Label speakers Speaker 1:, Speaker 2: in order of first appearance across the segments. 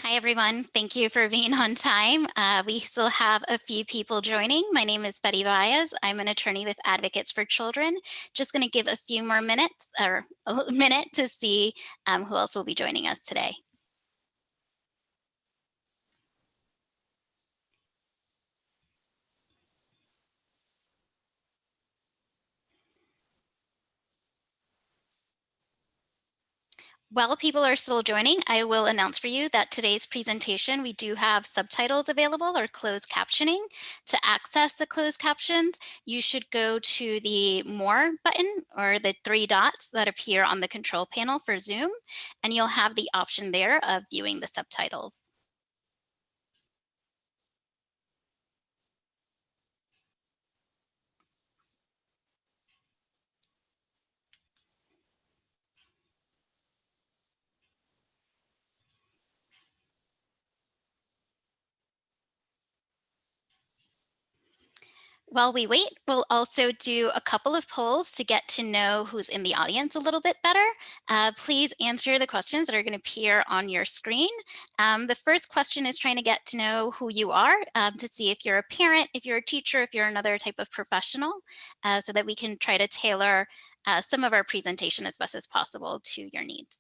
Speaker 1: Hi, everyone. Thank you for being on time. We still have a few people joining. My name is Betty Baez. I'm an attorney with Advocates for Children. Just going to give a few more minutes or a minute to see who else will be joining us today. While people are still joining, I will announce for you that today's presentation, we do have subtitles available or closed captioning. To access the closed captions, you should go to the More button or the three dots that appear on the control panel for Zoom, and you'll have the option there of viewing the subtitles. While we wait, we'll also do a couple of polls to get to know who's in the audience a little bit better. Please answer the questions that are going to appear on your screen. The first question is trying to get to know who you are, to see if you're a parent, if you're a teacher, if you're another type of professional, so that we can try to tailor some of our presentation as best as possible to your needs.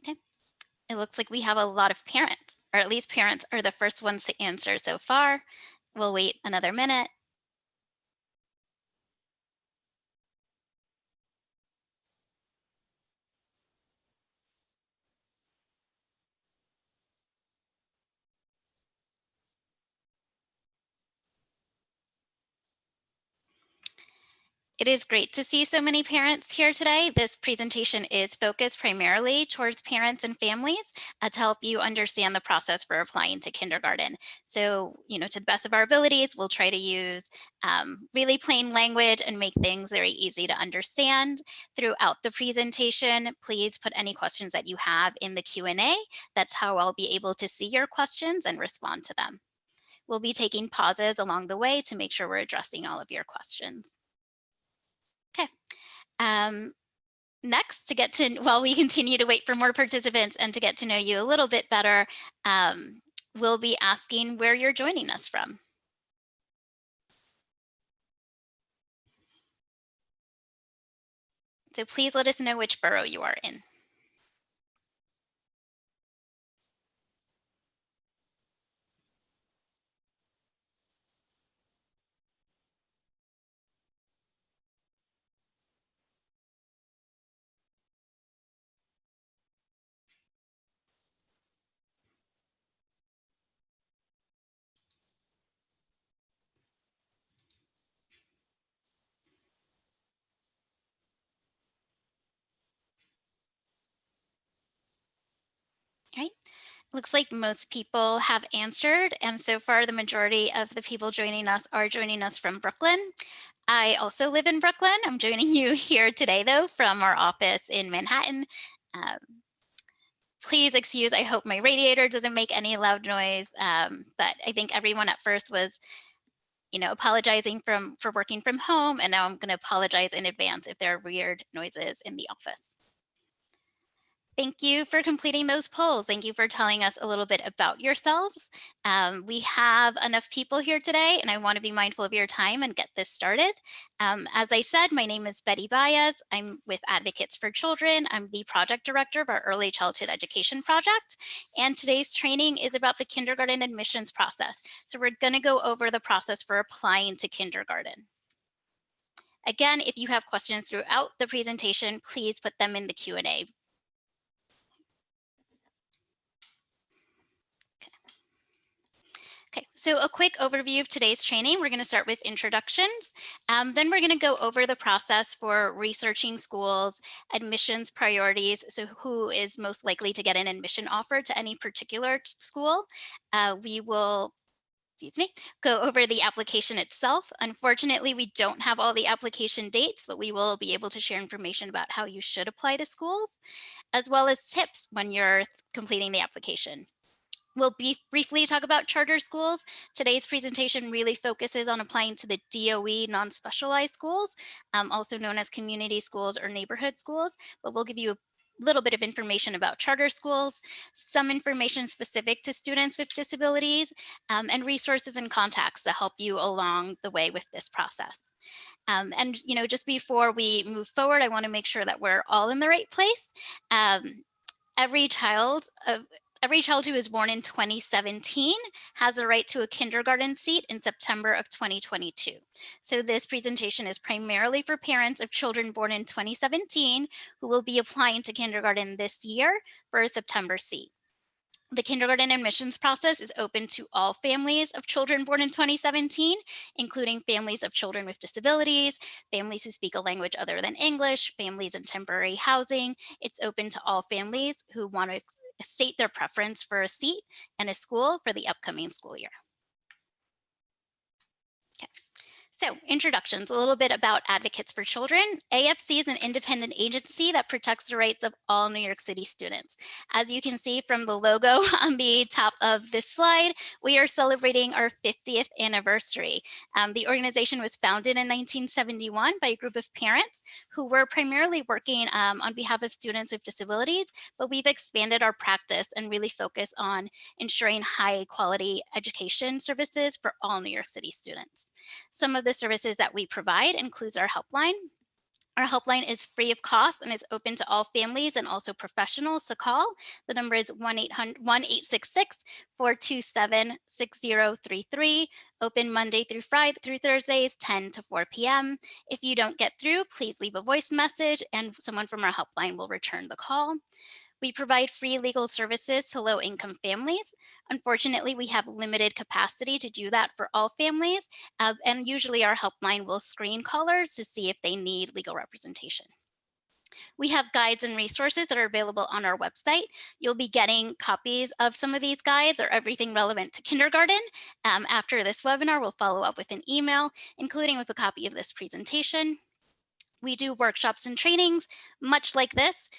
Speaker 1: Okay. It looks like we have a lot of parents, or at least parents are the first ones to answer so far. We'll wait another minute. It is great to see so many parents here today. This presentation is focused primarily towards parents and families to help you understand the process for applying to kindergarten. So, to the best of our abilities, we'll try to use really plain language and make things very easy to understand. Throughout the presentation, please put any questions that you have in the Q&A. That's how I'll be able to see your questions and respond to them. We'll be taking pauses along the way to make sure we're addressing all of your questions. Okay. Um, Next, while we continue to wait for more participants and to get to know you a little bit better, we'll be asking where you're joining us from. So please let us know which borough you are in. All right. Looks like most people have answered, and so far the majority of the people joining us are joining us from Brooklyn. I also live in Brooklyn. I'm joining you here today, though, from our office in Manhattan. Please excuse, I hope my radiator doesn't make any loud noise, but I think everyone at first was apologizing for working from home, and now I'm going to apologize in advance if there are weird noises in the office. Thank you for completing those polls. Thank you for telling us a little bit about yourselves. We have enough people here today, and I want to be mindful of your time and get this started. As I said, my name is Betty Baez. I'm with Advocates for Children. I'm the project director of our Early Childhood Education Project, and today's training is about the kindergarten admissions process. So we're going to go over the process for applying to kindergarten. Again, if you have questions throughout the presentation, please put them in the Q&A. Okay, so a quick overview of today's training. We're going to start with introductions. Then we're going to go over the process for researching schools, admissions priorities, so who is most likely to get an admission offer to any particular school. We will go over the application itself. Unfortunately, we don't have all the application dates, but we will be able to share information about how you should apply to schools, as well as tips when you're completing the application. We'll briefly talk about charter schools. Today's presentation really focuses on applying to the DOE non-specialized schools, also known as community schools or neighborhood schools, but we'll give you a little bit of information about charter schools, some information specific to students with disabilities, and resources and contacts to help you along the way with this process. And just before we move forward, I want to make sure that we're all in the right place. Every child who is born in 2017 has a right to a kindergarten seat in September of 2022. So this presentation is primarily for parents of children born in 2017 who will be applying to kindergarten this year for a September seat. The kindergarten admissions process is open to all families of children born in 2017, including families of children with disabilities, families who speak a language other than English, families in temporary housing. It's open to all families who want to state their preference for a seat in a school for the upcoming school year. Okay. So introductions, a little bit about Advocates for Children. AFC is an independent agency that protects the rights of all New York City students. As you can see from the logo on the top of this slide, we are celebrating our 50th anniversary. The organization was founded in 1971 by a group of parents who were primarily working on behalf of students with disabilities, but we've expanded our practice and really focus on ensuring high quality education services for all New York City students. Some of the services that we provide includes our helpline. Our helpline is free of cost and is open to all families and also professionals to call. The number is 1-866-427-6033, open Monday through Thursdays, 10 to 4 p.m. If you don't get through, please leave a voice message and someone from our helpline will return the call. We provide free legal services to low-income families. Unfortunately, we have limited capacity to do that for all families, and usually our helpline will screen callers to see if they need legal representation. We have guides and resources that are available on our website. You'll be getting copies of some of these guides or everything relevant to kindergarten. After this webinar, we'll follow up with an email, including with a copy of this presentation. We do workshops and trainings, much like this.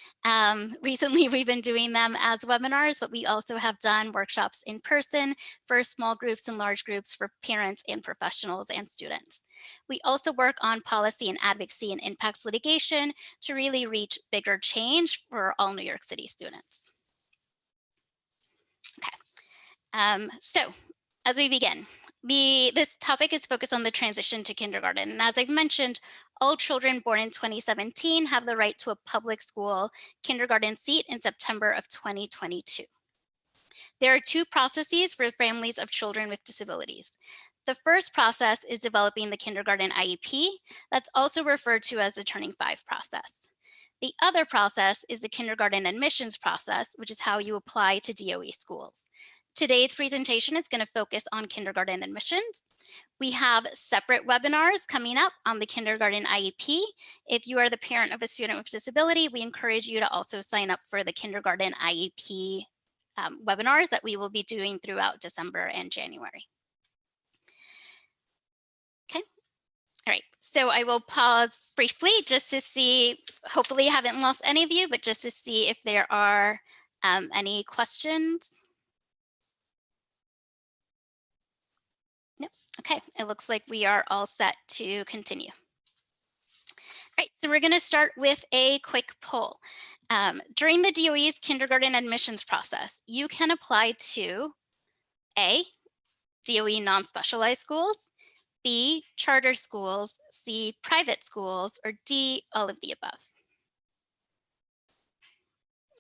Speaker 1: Recently, we've been doing them as webinars, but we also have done workshops in person for small groups and large groups for parents and professionals and students. We also work on policy and advocacy and impact litigation to really reach bigger change for all New York City students. Okay, so as we begin, this topic is focused on the transition to kindergarten. And as I've mentioned, all children born in 2017 have the right to a public school kindergarten seat in September of 2022. There are two processes for families of children with disabilities. The first process is developing the kindergarten IEP. That's also referred to as the Turning 5 process. The other process is the kindergarten admissions process, which is how you apply to DOE schools. Today's presentation is going to focus on kindergarten admissions. We have separate webinars coming up on the kindergarten IEP. If you are the parent of a student with disability, we encourage you to also sign up for the kindergarten IEP webinars that we will be doing throughout December and January. Okay. All right, so I will pause briefly just to see, hopefully I haven't lost any of you, but just to see if there are any questions. Nope. Okay, it looks like we are all set to continue. All right, so we're going to start with a quick poll. During the DOE's kindergarten admissions process, you can apply to A, DOE non-specialized schools, B, charter schools, C, private schools, or D, all of the above.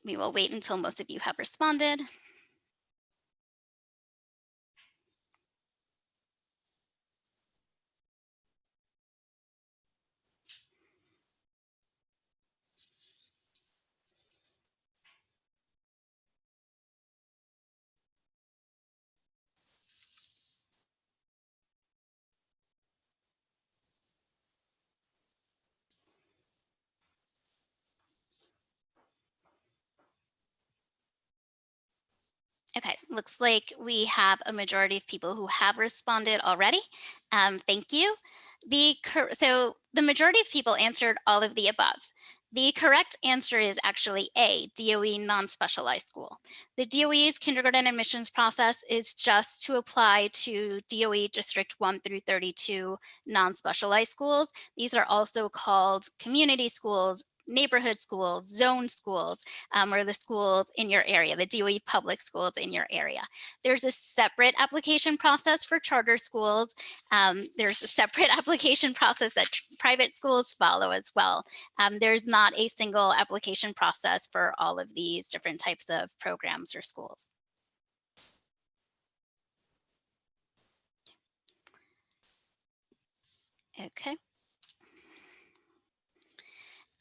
Speaker 1: We will wait until most of you have responded. Okay, looks like we have a majority of people who have responded already. Thank you. So the majority of people answered all of the above. The correct answer is actually A, DOE non-specialized school. The DOE's kindergarten admissions process is just to apply to DOE District 1 through 32 non-specialized schools. These are also called community schools, neighborhood schools, zone schools, or the schools in your area, the DOE public schools in your area. There's a separate application process for charter schools. There's a separate application process that private schools follow as well. There's not a single application process for all of these different types of programs or schools. Okay.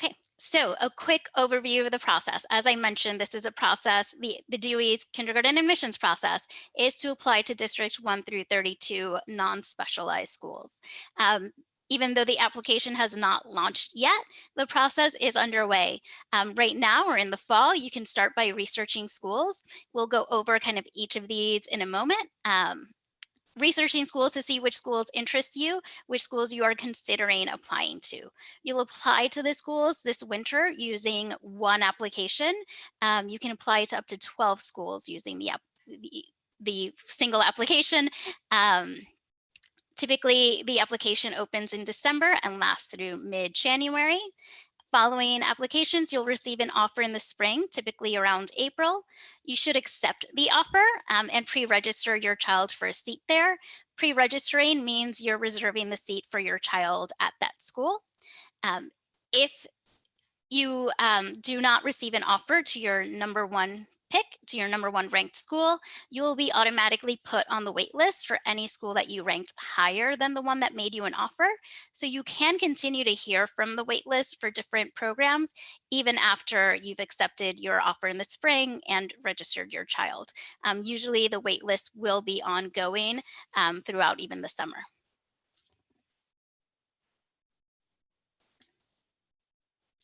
Speaker 1: Okay, so a quick overview of the process. As I mentioned, this is a process, the DOE's kindergarten admissions process is to apply to District 1 through 32 non-specialized schools. Even though the application has not launched yet, the process is underway. Right now or in the fall, you can start by researching schools. We'll go over kind of each of these in a moment. Researching schools to see which schools interest you, which schools you are considering applying to. You'll apply to the schools this winter using one application. You can apply to up to 12 schools using the single application. Typically, the application opens in December and lasts through mid-January. Following applications, you'll receive an offer in the spring, typically around April. You should accept the offer and pre-register your child for a seat there. Pre-registering means you're reserving the seat for your child at that school. If you do not receive an offer to your number one pick, to your number one ranked school, you will be automatically put on the wait list for any school that you ranked higher than the one that made you an offer. So you can continue to hear from the wait list for different programs, even after you've accepted your offer in the spring and registered your child. Usually the wait list will be ongoing throughout even the summer.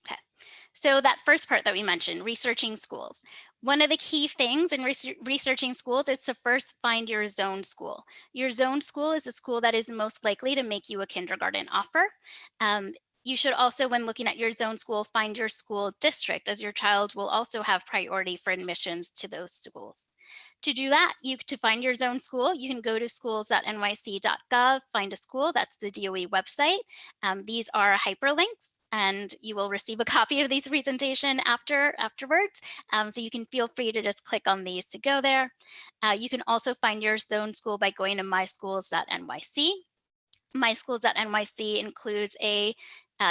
Speaker 1: Okay. So that first part that we mentioned, researching schools. One of the key things in researching schools is to first find your zone school. Your zone school is a school that is most likely to make you a kindergarten offer. You should also, when looking at your zone school, find your school district, as your child will also have priority for admissions to those schools. To do that, to find your zone school, you can go to schools.nyc.gov, find a school, that's the DOE website. These are hyperlinks, and you will receive a copy of these presentation afterwards. So you can feel free to just click on these to go there. You can also find your zone school by going to myschools.nyc. myschools.nyc includes a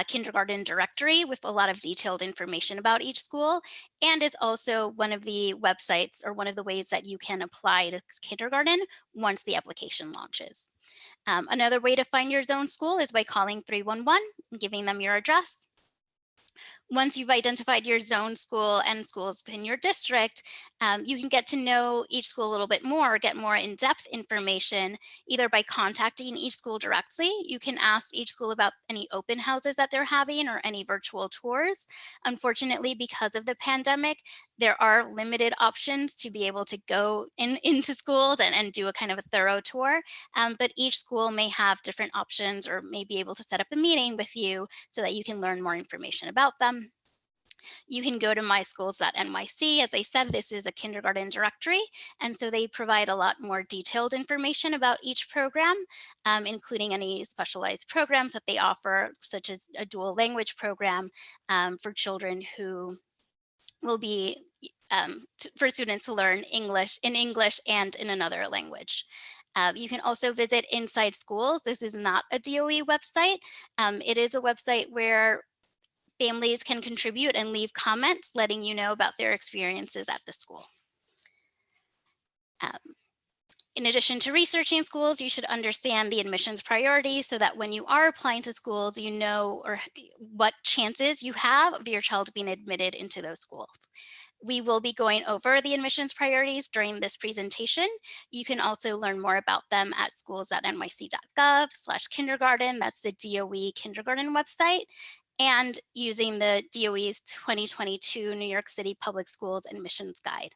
Speaker 1: kindergarten directory with a lot of detailed information about each school, and is also one of the websites or one of the ways that you can apply to kindergarten once the application launches. Another way to find your zone school is by calling 311 and giving them your address. Once you've identified your zone school and schools in your district, you can get to know each school a little bit more, get more in-depth information, either by contacting each school directly. You can ask each school about any open houses that they're having or any virtual tours. Unfortunately, because of the pandemic, there are limited options to be able to go into schools and do a kind of a thorough tour. But each school may have different options or may be able to set up a meeting with you so that you can learn more information about them. You can go to myschools.nyc. As I said, this is a kindergarten directory, and so they provide a lot more detailed information about each program, including any specialized programs that they offer, such as a dual language program for children who will be for students to learn English and in another language. You can also visit Inside Schools. This is not a DOE website. It is a website where families can contribute and leave comments letting you know about their experiences at the school. In addition to researching schools, you should understand the admissions priorities so that when you are applying to schools, you know what chances you have of your child being admitted into those schools. We will be going over the admissions priorities during this presentation. You can also learn more about them at schools.nyc.gov/kindergarten. That's the DOE kindergarten website, and using the DOE's 2022 New York City Public Schools Admissions Guide.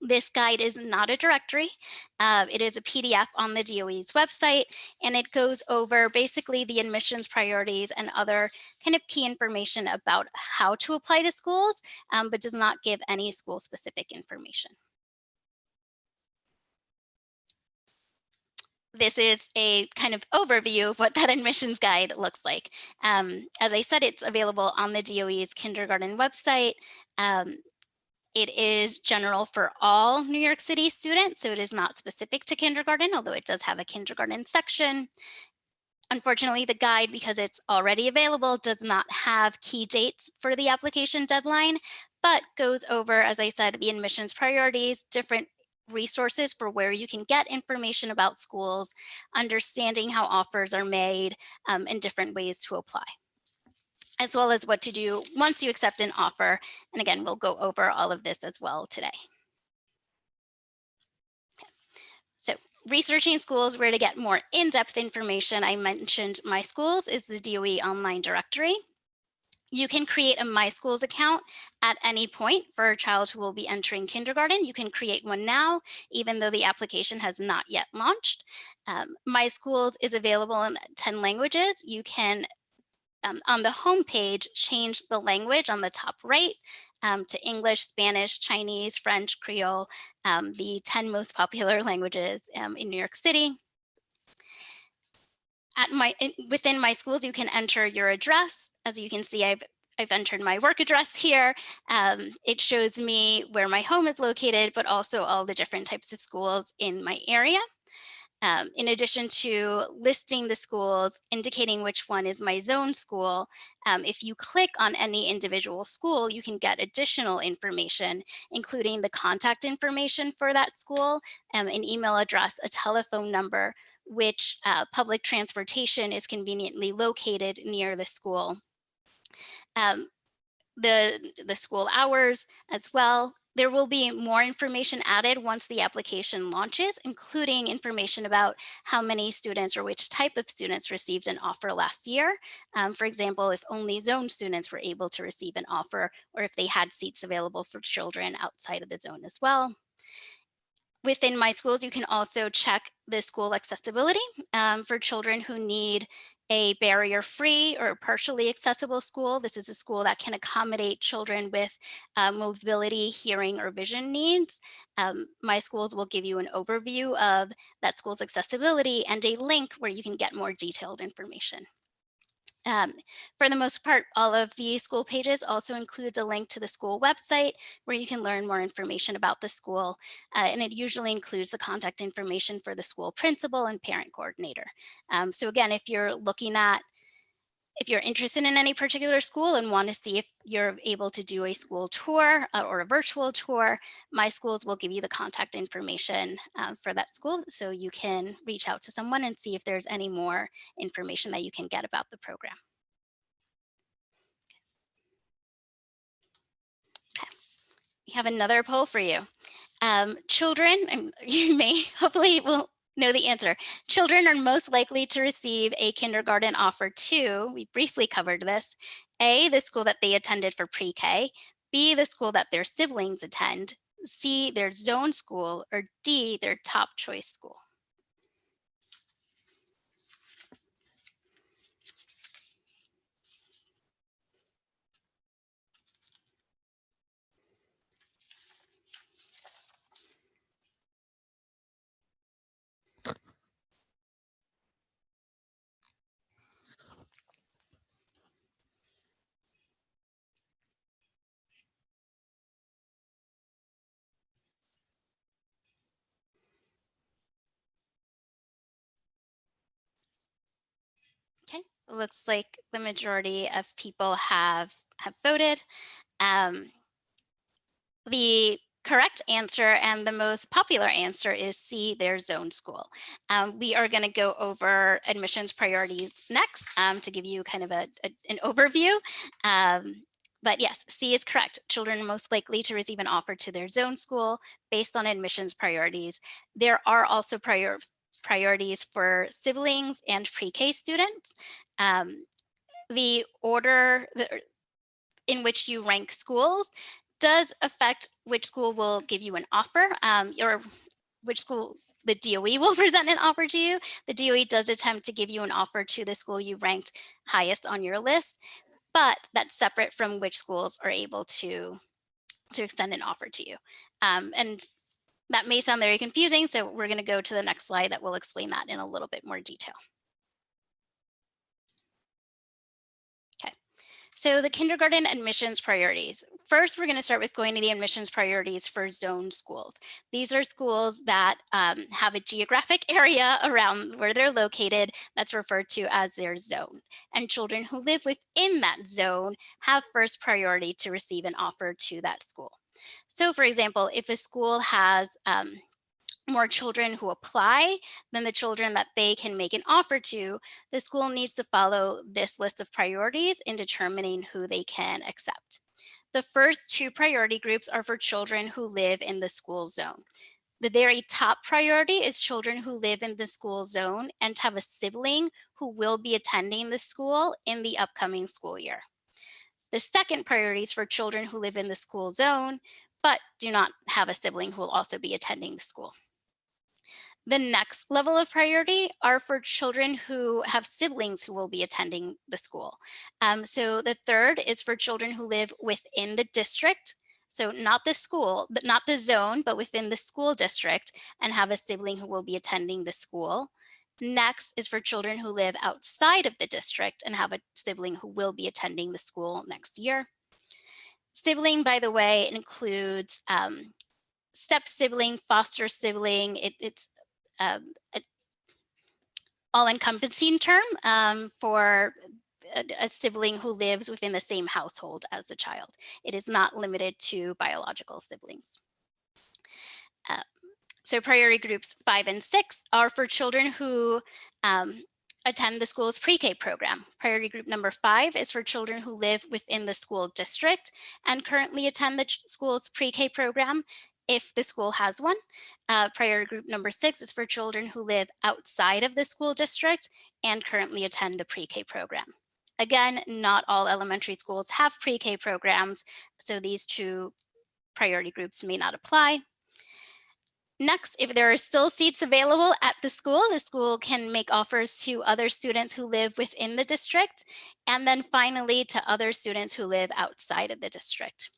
Speaker 1: This guide is not a directory. It is a PDF on the DOE's website, and it goes over basically the admissions priorities and other kind of key information about how to apply to schools, but does not give any school-specific information. This is a kind of overview of what that admissions guide looks like. As I said, it's available on the DOE's kindergarten website. It is general for all New York City students, so it is not specific to kindergarten, although it does have a kindergarten section. Unfortunately, the guide, because it's already available, does not have key dates for the application deadline, but goes over, as I said, the admissions priorities, different resources for where you can get information about schools, understanding how offers are made, and different ways to apply, as well as what to do once you accept an offer. And again, we'll go over all of this as well today. So researching schools, where to get more in-depth information, I mentioned My Schools is the DOE online directory. You can create a My Schools account at any point for a child who will be entering kindergarten. You can create one now, even though the application has not yet launched. My Schools is available in 10 languages. You can on the home page, change the language on the top right to English, Spanish, Chinese, French, Creole, the 10 most popular languages in New York City. Within My Schools, you can enter your address. As you can see, I've entered my work address here. It shows me where my home is located, but also all the different types of schools in my area. In addition to listing the schools, indicating which one is my zone school, if you click on any individual school, you can get additional information, including the contact information for that school, an email address, a telephone number, which public transportation is conveniently located near the school. The school hours as well. There will be more information added once the application launches, including information about how many students or which type of students received an offer last year. For example, if only zone students were able to receive an offer, or if they had seats available for children outside of the zone as well. Within My Schools, you can also check the school accessibility for children who need a barrier-free or partially accessible school. This is a school that can accommodate children with mobility, hearing, or vision needs. My Schools will give you an overview of that school's accessibility and a link where you can get more detailed information. For the most part, all of the school pages also includes a link to the school website where you can learn more information about the school. And it usually includes the contact information for the school principal and parent coordinator. So again, if you're interested in any particular school and want to see if you're able to do a school tour or a virtual tour, My Schools will give you the contact information for that school, so you can reach out to someone and see if there's any more information that you can get about the program. Okay. We have another poll for you. Children, and you may hopefully will know the answer. Children are most likely to receive a kindergarten offer to, we briefly covered this, A, the school that they attended for pre-K, B, the school that their siblings attend, C, their zone school, or D, their top choice school. Okay, it looks like the majority of people have voted. The correct answer and the most popular answer is C, their zone school. We are going to go over admissions priorities next to give you kind of an overview. But yes, C is correct. Children are most likely to receive an offer to their zone school based on admissions priorities. There are also priorities for siblings and pre-K students. The order in which you rank schools does affect which school will give you an offer, or which school the DOE will present an offer to you. The DOE does attempt to give you an offer to the school you ranked highest on your list, but that's separate from which schools are able to extend an offer to you. And that may sound very confusing, so we're going to go to the next slide that will explain that in a little bit more detail. Okay, so the kindergarten admissions priorities. First, we're going to start with going to the admissions priorities for zone schools. These are schools that have a geographic area around where they're located that's referred to as their zone. And children who live within that zone have first priority to receive an offer to that school. So for example, if a school has more children who apply than the children that they can make an offer to, the school needs to follow this list of priorities in determining who they can accept. The first two priority groups are for children who live in the school zone. The very top priority is children who live in the school zone and have a sibling who will be attending the school in the upcoming school year. The second priority is for children who live in the school zone, but do not have a sibling who will also be attending the school. The next level of priority are for children who have siblings who will be attending the school. So the third is for children who live within the district. So not the school, not the zone, but within the school district and have a sibling who will be attending the school. Next is for children who live outside of the district and have a sibling who will be attending the school next year. Sibling, by the way, includes step sibling, foster sibling. It's an all-encompassing term for a sibling who lives within the same household as the child. It is not limited to biological siblings. So priority groups 5 and 6 are for children who attend the school's pre-K program. Priority group number 5 is for children who live within the school district and currently attend the school's pre-K program, if the school has one. Priority group number 6 is for children who live outside of the school district and currently attend the pre-K program. Again, not all elementary schools have pre-K programs, so these two priority groups may not apply. Next, if there are still seats available at the school can make offers to other students who live within the district, and then finally to other students who live outside of the district.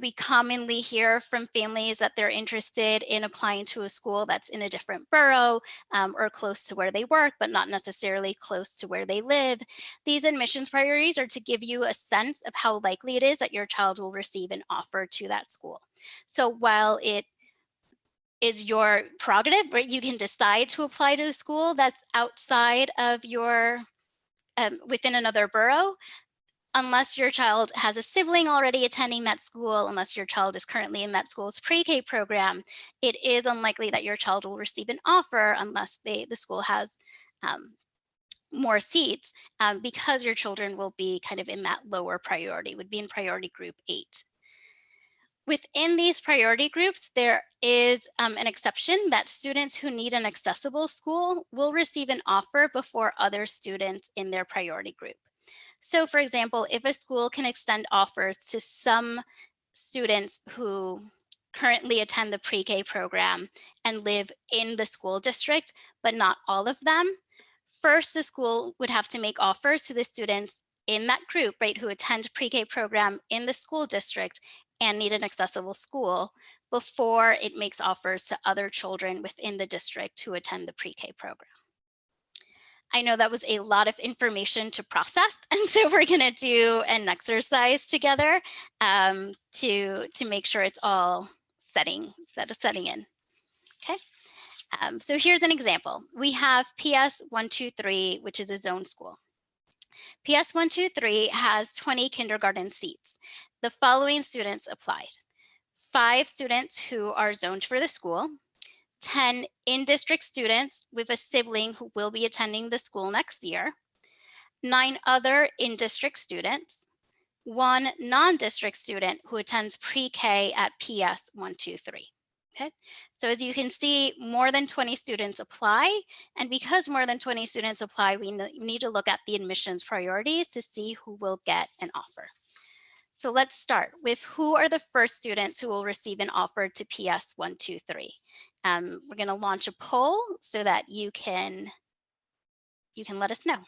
Speaker 1: We commonly hear from families that they're interested in applying to a school that's in a different borough or close to where they work, but not necessarily close to where they live. These admissions priorities are to give you a sense of how likely it is that your child will receive an offer to that school. So while it is your prerogative, right? You can decide to apply to a school that's outside of your, within another borough, unless your child has a sibling already attending that school, unless your child is currently in that school's pre-K program, it is unlikely that your child will receive an offer unless the school has more seats, because your children will be kind of in that lower priority, would be in priority group 8. Within these priority groups, there is an exception that students who need an accessible school will receive an offer before other students in their priority group. So for example, if a school can extend offers to some students who currently attend the pre-K program and live in the school district, but not all of them, first the school would have to make offers to the students in that group, right, who attend pre-K program in the school district and need an accessible school before it makes offers to other children within the district who attend the pre-K program. I know that was a lot of information to process, and so we're gonna do an exercise together to make sure it's all setting in, okay? So here's an example. We have PS 123, which is a zone school. PS 123 has 20 kindergarten seats. The following students applied: 5 students who are zoned for the school, 10 in-district students with a sibling who will be attending the school next year, 9 other in-district students, 1 non-district student who attends pre-K at PS 123. Okay, so as you can see, more than 20 students apply, and because more than 20 students apply, we need to look at the admissions priorities to see who will get an offer. So let's start with who are the first students who will receive an offer to PS 123. We're going to launch a poll so that you can let us know.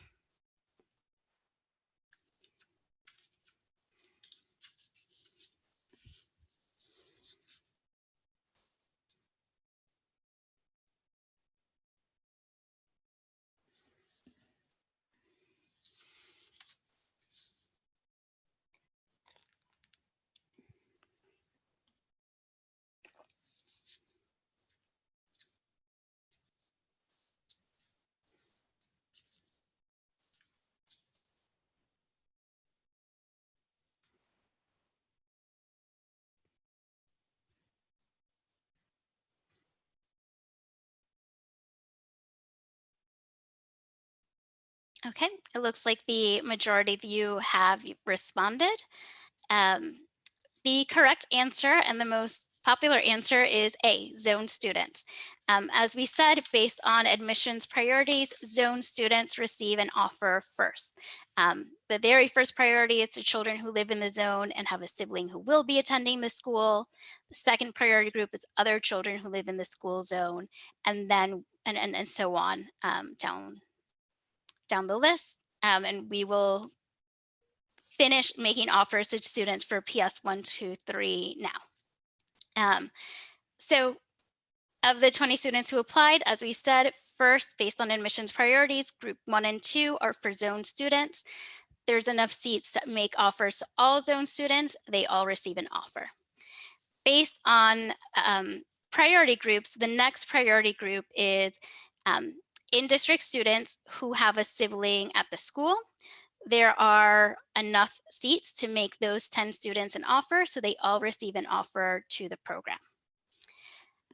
Speaker 1: Okay, it looks like the majority of you have responded. Um, the correct answer and the most popular answer is A, zone students. As we said, based on admissions priorities, zone students receive an offer first. The very first priority is to children who live in the zone and have a sibling who will be attending the school. The second priority group is other children who live in the school zone, and then and so on down the list. And we will finish making offers to students for PS 123 now. So of the 20 students who applied, as we said, first, based on admissions priorities, group 1 and 2 are for zone students. There's enough seats to make offers to all zone students. They all receive an offer. Based on priority groups, the next priority group is in-district students who have a sibling at the school. There are enough seats to make those 10 students an offer, so they all receive an offer to the program.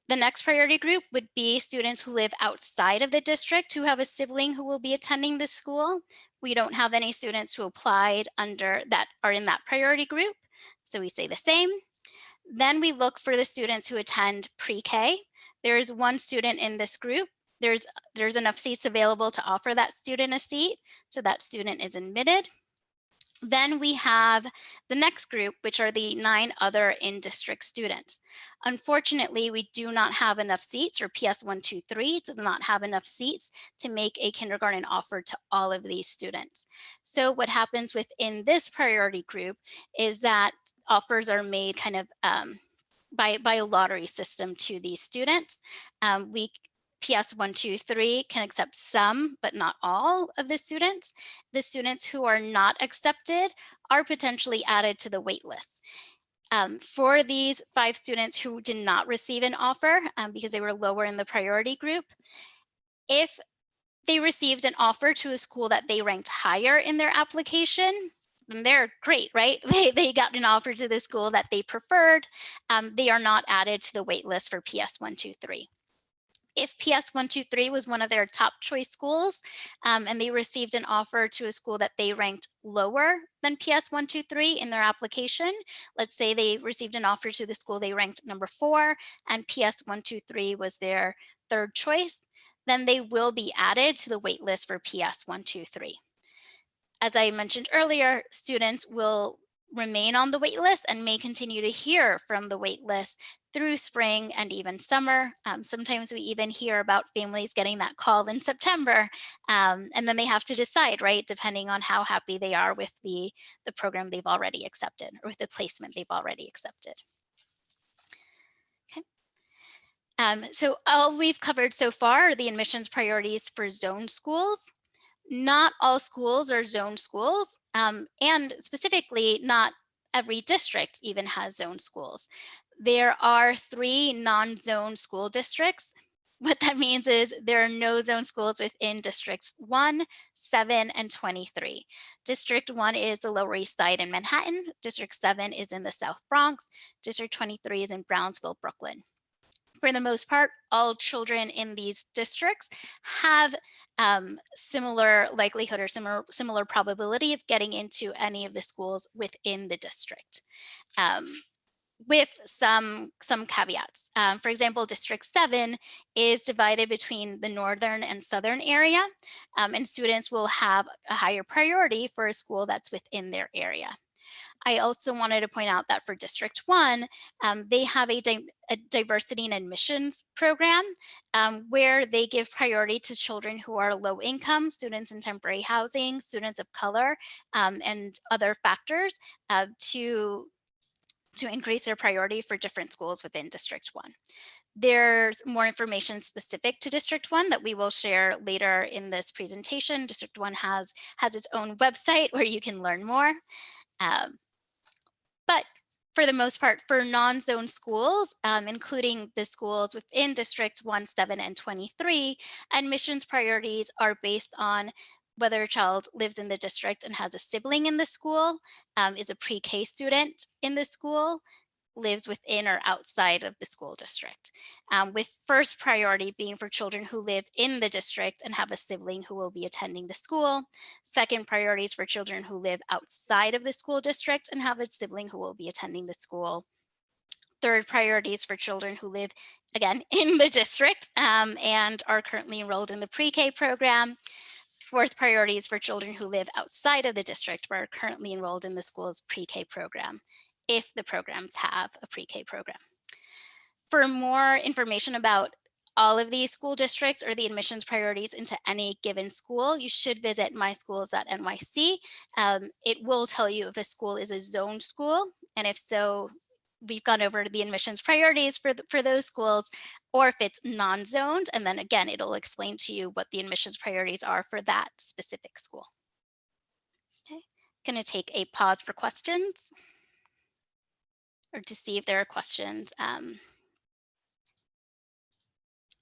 Speaker 1: The next priority group would be students who live outside of the district who have a sibling who will be attending the school. We don't have any students who applied under that are in that priority group, so we say the same. Then we look for the students who attend pre-K. There is one student in this group. There's enough seats available to offer that student a seat, so that student is admitted. Then we have the next group, which are the 9 other in-district students. Unfortunately, we do not have enough seats, or PS 123 does not have enough seats to make a kindergarten offer to all of these students. So what happens within this priority group is that offers are made kind of by a lottery system to these students. PS 123 can accept some, but not all of the students. The students who are not accepted are potentially added to the wait list. For these 5 students who did not receive an offer because they were lower in the priority group, if they received an offer to a school that they ranked higher in their application, then they're great, right? They got an offer to the school that they preferred. They are not added to the wait list for PS 123. If PS 123 was one of their top choice schools and they received an offer to a school that they ranked lower than PS 123 in their application, let's say they received an offer to the school they ranked number 4 and PS 123 was their third choice, then they will be added to the wait list for PS 123. As I mentioned earlier, students will remain on the wait list and may continue to hear from the wait list through spring and even summer. Sometimes we even hear about families getting that call in September, and then they have to decide, right, depending on how happy they are with the program they've already accepted or with the placement they've already accepted. Okay. So all we've covered so far are the admissions priorities for zone schools. Not all schools are zone schools, and specifically not every district even has zone schools. There are 3 non-zone school districts. What that means is there are no zone schools within districts 1, 7, and 23. District 1 is the Lower East Side in Manhattan. District 7 is in the South Bronx. District 23 is in Brownsville, Brooklyn. For the most part, all children in these districts have similar likelihood or similar probability of getting into any of the schools within the district. With some caveats. For example, District 7 is divided between the northern and southern area, and students will have a higher priority for a school that's within their area. I also wanted to point out that for District 1, they have a diversity and admissions program where they give priority to children who are low income, students in temporary housing, students of color, and other factors to increase their priority for different schools within District 1. There's more information specific to District 1 that we will share later in this presentation. District 1 has its own website where you can learn more. But for the most part, for non-zone schools, including the schools within District 1, 7, and 23, admissions priorities are based on whether a child lives in the district and has a sibling in the school, is a pre-K student in the school, lives within or outside of the school district, with first priority being for children who live in the district and have a sibling who will be attending the school. Second priority is for children who live outside of the school district and have a sibling who will be attending the school. Third priority is for children who live, again, in the district and are currently enrolled in the pre-K program. Fourth priority is for children who live outside of the district but are currently enrolled in the school's pre-K program, if the programs have a pre-K program. For more information about all of these school districts or the admissions priorities into any given school, you should visit myschools.nyc. It will tell you if a school is a zoned school, and if so, we've gone over the admissions priorities for those schools, or if it's non-zoned, and then again, it'll explain to you what the admissions priorities are for that specific school. Okay, gonna take a pause for questions or to see if there are questions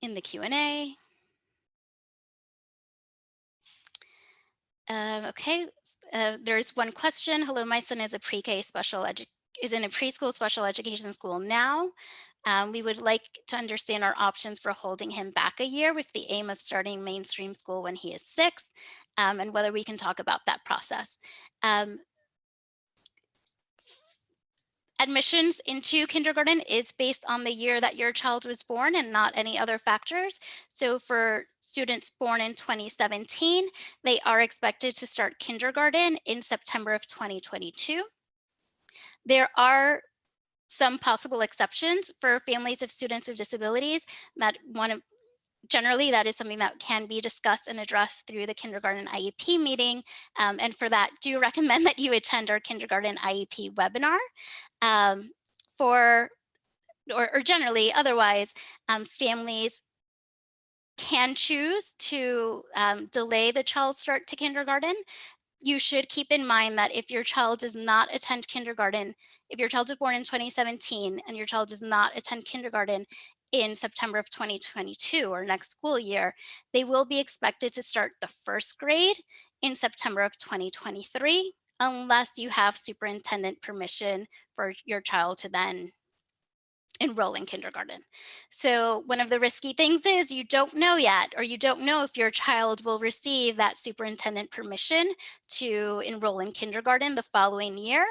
Speaker 1: in the Q&A. Okay, there's one question. Hello, my son is a pre-K is in a preschool special education school now. We would like to understand our options for holding him back a year with the aim of starting mainstream school when he is 6, and whether we can talk about that process. Admissions into kindergarten is based on the year that your child was born and not any other factors. So for students born in 2017, they are expected to start kindergarten in September of 2022. There are some possible exceptions for families of students with disabilities that generally, that is something that can be discussed and addressed through the kindergarten IEP meeting. And for that, do recommend that you attend our kindergarten IEP webinar. Or generally, otherwise, families can choose to delay the child's start to kindergarten. You should keep in mind that if your child does not attend kindergarten, if your child is born in 2017 and your child does not attend kindergarten in September of 2022 or next school year, they will be expected to start the first grade in September of 2023, unless you have superintendent permission for your child to then enroll in kindergarten. So one of the risky things is you don't know yet, or you don't know if your child will receive that superintendent permission to enroll in kindergarten the following year.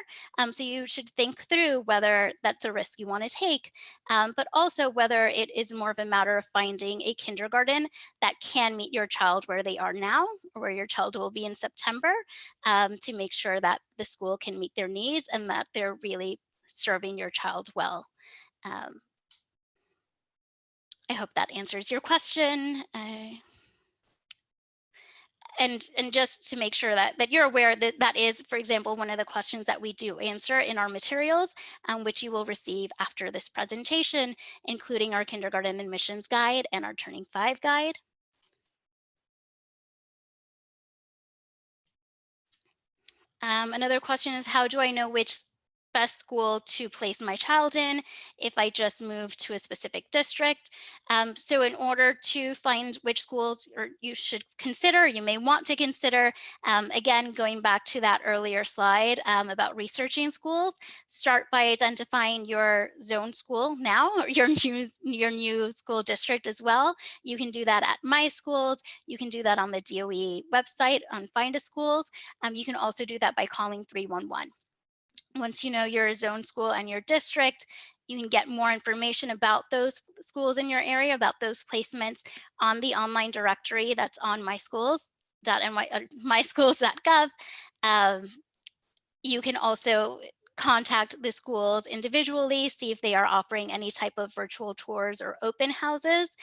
Speaker 1: So you should think through whether that's a risk you want to take, but also whether it is more of a matter of finding a kindergarten that can meet your child where they are now, or where your child will be in September, to make sure that the school can meet their needs and that they're really serving your child well. I hope that answers your question. And just to make sure that you're aware that that is, for example, one of the questions that we do answer in our materials, which you will receive after this presentation, including our kindergarten admissions guide and our Turning 5 guide. Another question is, how do I know which best school to place my child in if I just move to a specific district? So in order to find which schools you should consider, you may want to consider, again, going back to that earlier slide about researching schools, start by identifying your zone school now, or your new school district as well. You can do that at My Schools. You can do that on the DOE website on Find a Schools. You can also do that by calling 311. Once you know your zone school and your district, you can get more information about those schools in your area, about those placements on the online directory that's on myschools.gov. You can also contact the schools individually, see if they are offering any type of virtual tours or open houses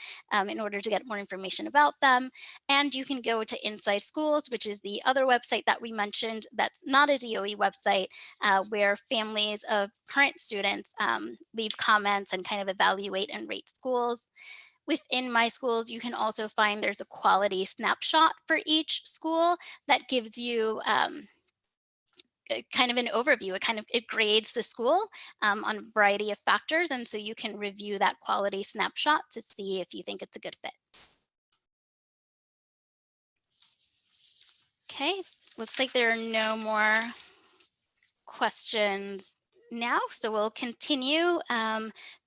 Speaker 1: in order to get more information about them. And you can go to Inside Schools, which is the other website that we mentioned that's not a DOE website, where families of current students leave comments and kind of evaluate and rate schools. Within My Schools, you can also find there's a quality snapshot for each school that gives you kind of an overview. It grades the school on a variety of factors, and so you can review that quality snapshot to see if you think it's a good fit. Okay, looks like there are no more questions now, so we'll continue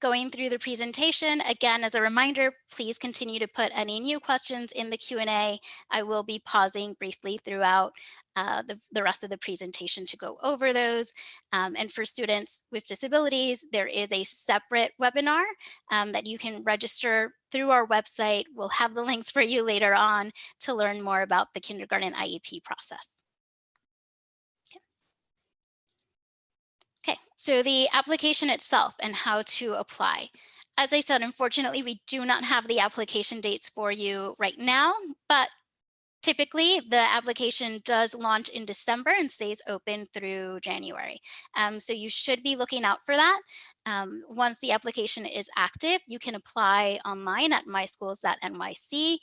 Speaker 1: going through the presentation. Again, as a reminder, please continue to put any new questions in the Q&A. I will be pausing briefly throughout the rest of the presentation to go over those. And for students with disabilities, there is a separate webinar that you can register through our website. We'll have the links for you later on to learn more about the kindergarten IEP process. Okay, so the application itself and how to apply. As I said, unfortunately, we do not have the application dates for you right now, but typically the application does launch in December and stays open through January. So you should be looking out for that. Once the application is active, you can apply online at myschools.nyc.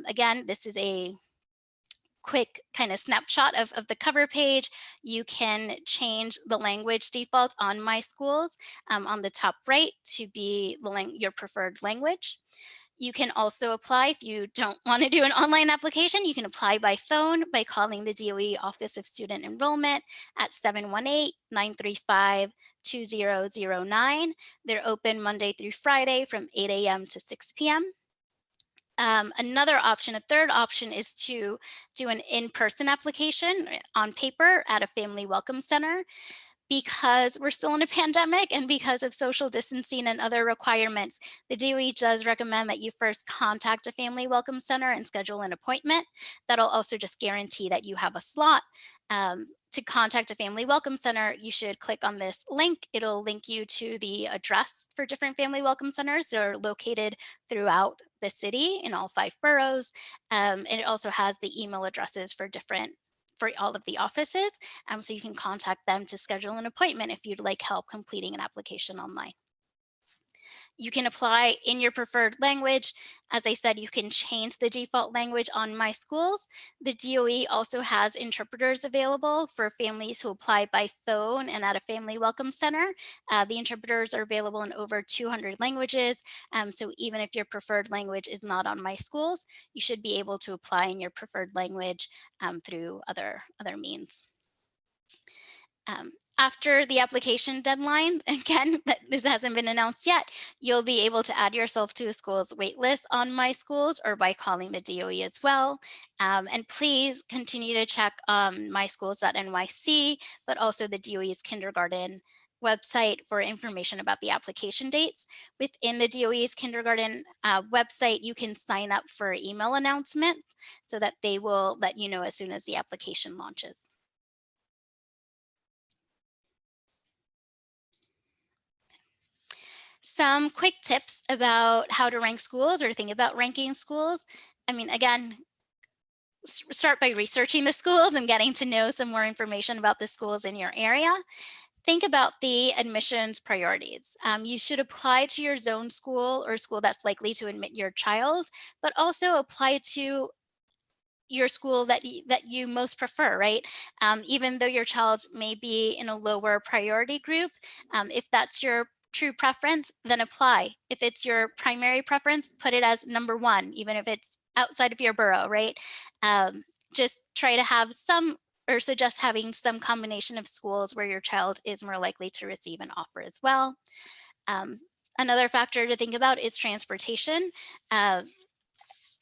Speaker 1: Again, this is a quick kind of snapshot of the cover page. You can change the language default on My Schools on the top right to be your preferred language. You can also apply if you don't want to do an online application. You can apply by phone by calling the DOE Office of Student Enrollment at 718-935-2009. They're open Monday through Friday from 8 a.m. to 6 p.m. Another option, a third option, is to do an in-person application on paper at a family welcome center. Because we're still in a pandemic and because of social distancing and other requirements, the DOE does recommend that you first contact a family welcome center and schedule an appointment. That'll also just guarantee that you have a slot. To contact a family welcome center, you should click on this link. It'll link you to the address for different family welcome centers. They're located throughout the city in all 5 boroughs. And it also has the email addresses for all of the offices. So you can contact them to schedule an appointment if you'd like help completing an application online. You can apply in your preferred language. As I said, you can change the default language on My Schools. The DOE also has interpreters available for families who apply by phone and at a family welcome center. The interpreters are available in over 200 languages. So even if your preferred language is not on My Schools, you should be able to apply in your preferred language through other means. After the application deadline, again, this hasn't been announced yet, you'll be able to add yourself to a school's waitlist on My Schools or by calling the DOE as well. And please continue to check myschools.nyc, but also the DOE's kindergarten website for information about the application dates. Within the DOE's kindergarten website, you can sign up for email announcements so that they will let you know as soon as the application launches. Some quick tips about how to rank schools or think about ranking schools. I mean, again, start by researching the schools and getting to know some more information about the schools in your area. Think about the admissions priorities. You should apply to your zone school or school that's likely to admit your child, but also apply to your school that you most prefer, right? Even though your child may be in a lower priority group, if that's your true preference, then apply. If it's your primary preference, put it as number 1, even if it's outside of your borough, right? Just try to have some, or suggest having some combination of schools where your child is more likely to receive an offer as well. Another factor to think about is transportation.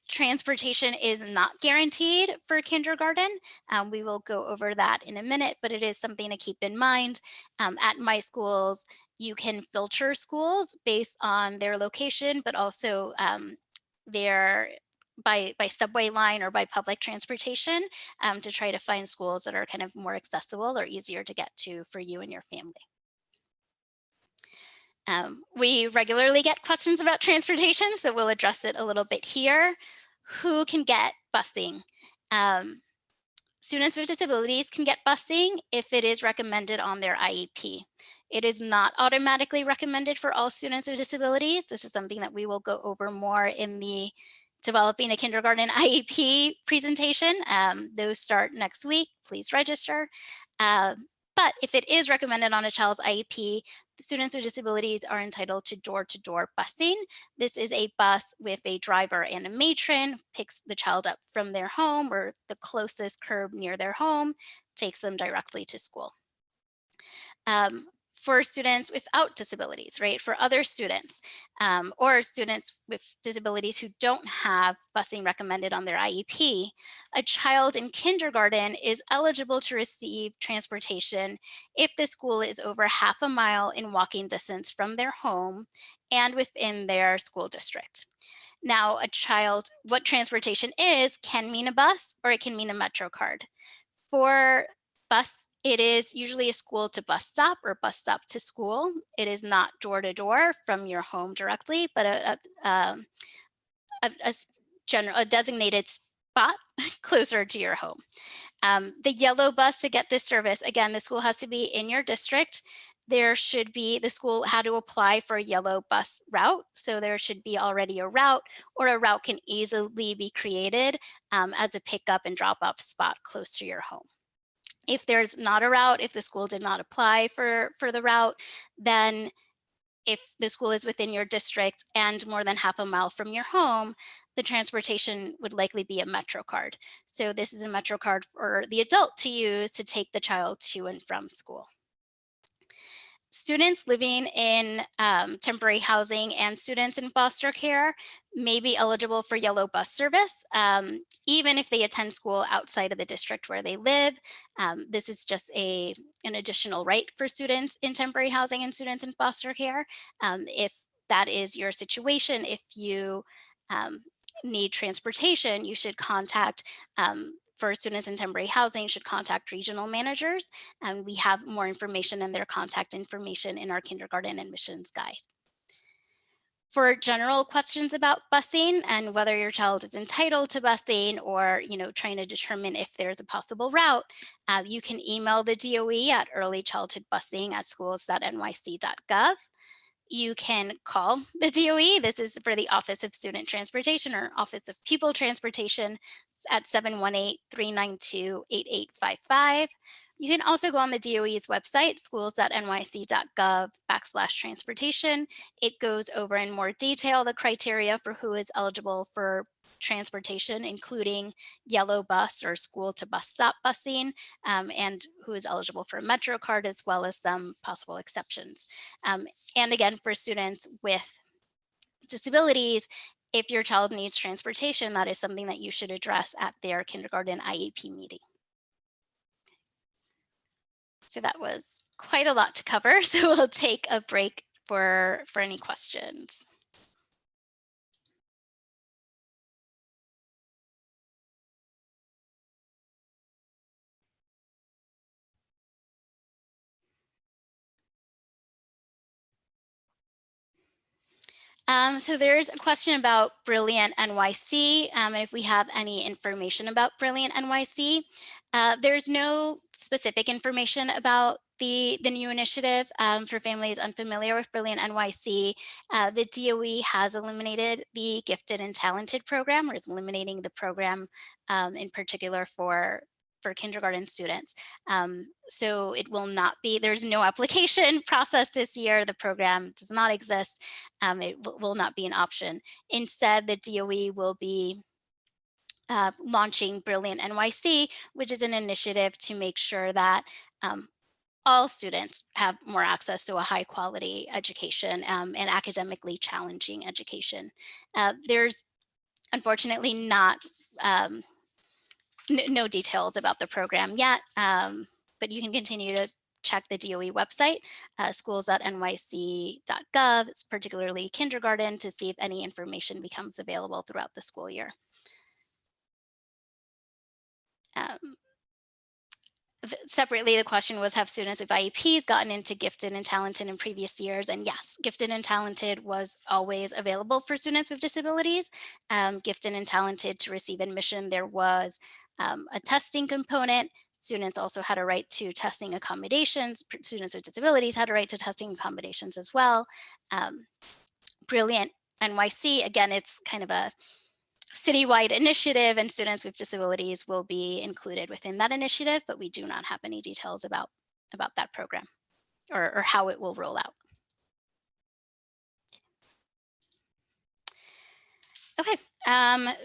Speaker 1: Transportation is not guaranteed for kindergarten. We will go over that in a minute, but it is something to keep in mind. At My Schools, you can filter schools based on their location, but also their by subway line or by public transportation to try to find schools that are kind of more accessible or easier to get to for you and your family. We regularly get questions about transportation, so we'll address it a little bit here. Who can get busing? Students with disabilities can get busing if it is recommended on their IEP. It is not automatically recommended for all students with disabilities. This is something that we will go over more in the developing a kindergarten IEP presentation. Those start next week. Please register. But if it is recommended on a child's IEP, students with disabilities are entitled to door-to-door busing. This is a bus with a driver and a matron, picks the child up from their home or the closest curb near their home, takes them directly to school. For students without disabilities, right? For other students or students with disabilities who don't have busing recommended on their IEP, a child in kindergarten is eligible to receive transportation if the school is over half a mile in walking distance from their home and within their school district. Now, what transportation is can mean a bus or it can mean a Metro card. For bus, it is usually a school to bus stop or bus stop to school. It is not door to door from your home directly, but a designated spot closer to your home. The yellow bus to get this service, again, the school has to be in your district. The school had to apply for a yellow bus route. So there should be already a route, or a route can easily be created as a pickup and drop off spot close to your home. If there's not a route, if the school did not apply for the route, then if the school is within your district and more than half a mile from your home, the transportation would likely be a Metro card. So this is a Metro card for the adult to use to take the child to and from school. Students living in temporary housing and students in foster care may be eligible for yellow bus service, even if they attend school outside of the district where they live. This is just an additional right for students in temporary housing and students in foster care. If that is your situation, if you need transportation, you should contact for students in temporary housing should contact regional managers, and we have more information and their contact information in our kindergarten admissions guide. For general questions about busing and whether your child is entitled to busing or trying to determine if there's a possible route, you can email the DOE at earlychildhoodbusing@schools.nyc.gov. You can call the DOE. This is for the Office of Student Transportation or Office of Pupil Transportation at 718-392-8855. You can also go on the DOE's website, schools.nyc.gov/transportation. It goes over in more detail the criteria for who is eligible for transportation, including yellow bus or school to bus stop busing, and who is eligible for a Metro card, as well as some possible exceptions. And again, for students with disabilities, if your child needs transportation, that is something that you should address at their kindergarten IEP meeting. So that was quite a lot to cover. So we'll take a break for any questions. So there's a question about Brilliant NYC, and if we have any information about Brilliant NYC. There's no specific information about the new initiative for families unfamiliar with Brilliant NYC. The DOE has eliminated the Gifted and Talented program, or is eliminating the program in particular for kindergarten students. So it will not be, there's no application process this year. The program does not exist. It will not be an option. Instead, the DOE will be launching Brilliant NYC, which is an initiative to make sure that all students have more access to a high quality education and academically challenging education. There's unfortunately not no details about the program yet, but you can continue to check the DOE website, schools.nyc.gov, particularly kindergarten, to see if any information becomes available throughout the school year. Separately, the question was, have students with IEPs gotten into gifted and talented in previous years? And yes, gifted and talented was always available for students with disabilities. Gifted and talented, to receive admission, there was a testing component. Students also had a right to testing accommodations. Students with disabilities had a right to testing accommodations as well. Brilliant NYC, again, it's kind of a citywide initiative, and students with disabilities will be included within that initiative, but we do not have any details about that program or how it will roll out. Okay,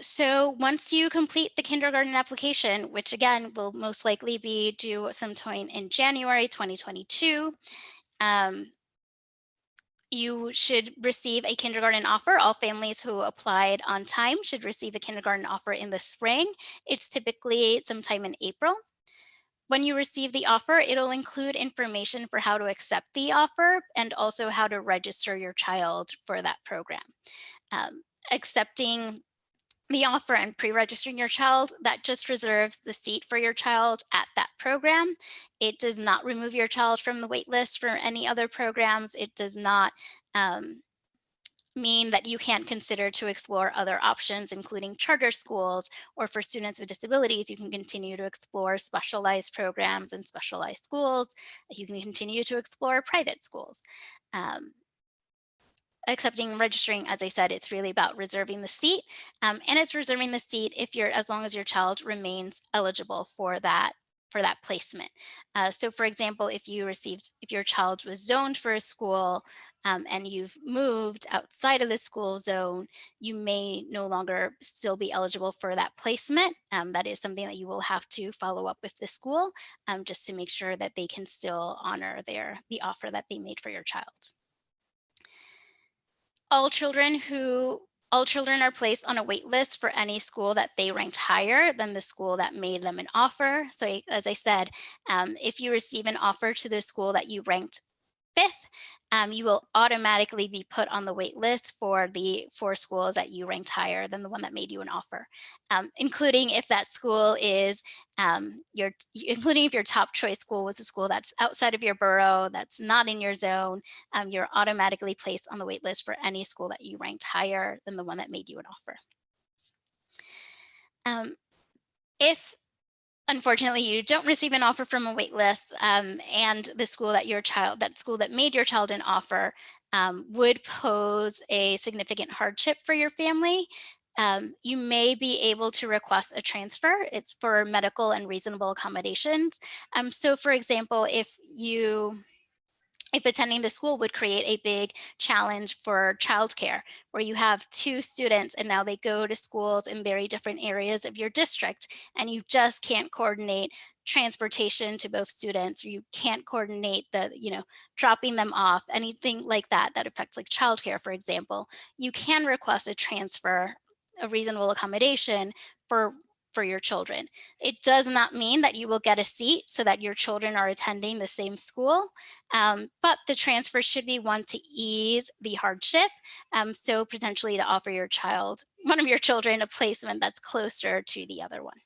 Speaker 1: so once you complete the kindergarten application, which again will most likely be due some point in January 2022, you should receive a kindergarten offer. All families who applied on time should receive a kindergarten offer in the spring. It's typically sometime in April. When you receive the offer, it'll include information for how to accept the offer and also how to register your child for that program. Accepting the offer and pre-registering your child, that just reserves the seat for your child at that program. It does not remove your child from the wait list for any other programs. It does not mean that you can't consider to explore other options, including charter schools, or for students with disabilities, you can continue to explore specialized programs and specialized schools. You can continue to explore private schools. Accepting and registering, as I said, it's really about reserving the seat, and it's reserving the seat as long as your child remains eligible for that placement. So for example, if your child was zoned for a school and you've moved outside of the school zone, you may no longer still be eligible for that placement. That is something that you will have to follow up with the school just to make sure that they can still honor the offer that they made for your child. All children are placed on a wait list for any school that they ranked higher than the school that made them an offer. So as I said, if you receive an offer to the school that you ranked 5th, you will automatically be put on the wait list for the 4 schools that you ranked higher than the one that made you an offer, including if that school is including if your top choice school was a school that's outside of your borough, that's not in your zone. You're automatically placed on the wait list for any school that you ranked higher than the one that made you an offer. If unfortunately you don't receive an offer from a wait list, and the school that made your child an offer would pose a significant hardship for your family, you may be able to request a transfer. It's for medical and reasonable accommodations. So for example, if attending the school would create a big challenge for childcare, where you have 2 students and now they go to schools in very different areas of your district, and you just can't coordinate transportation to both students, or you can't coordinate dropping them off, anything like that affects like childcare, for example, you can request a transfer, a reasonable accommodation for your children. It does not mean that you will get a seat so that your children are attending the same school, but the transfer should be one to ease the hardship. So potentially to offer one of your children, a placement that's closer to the other one.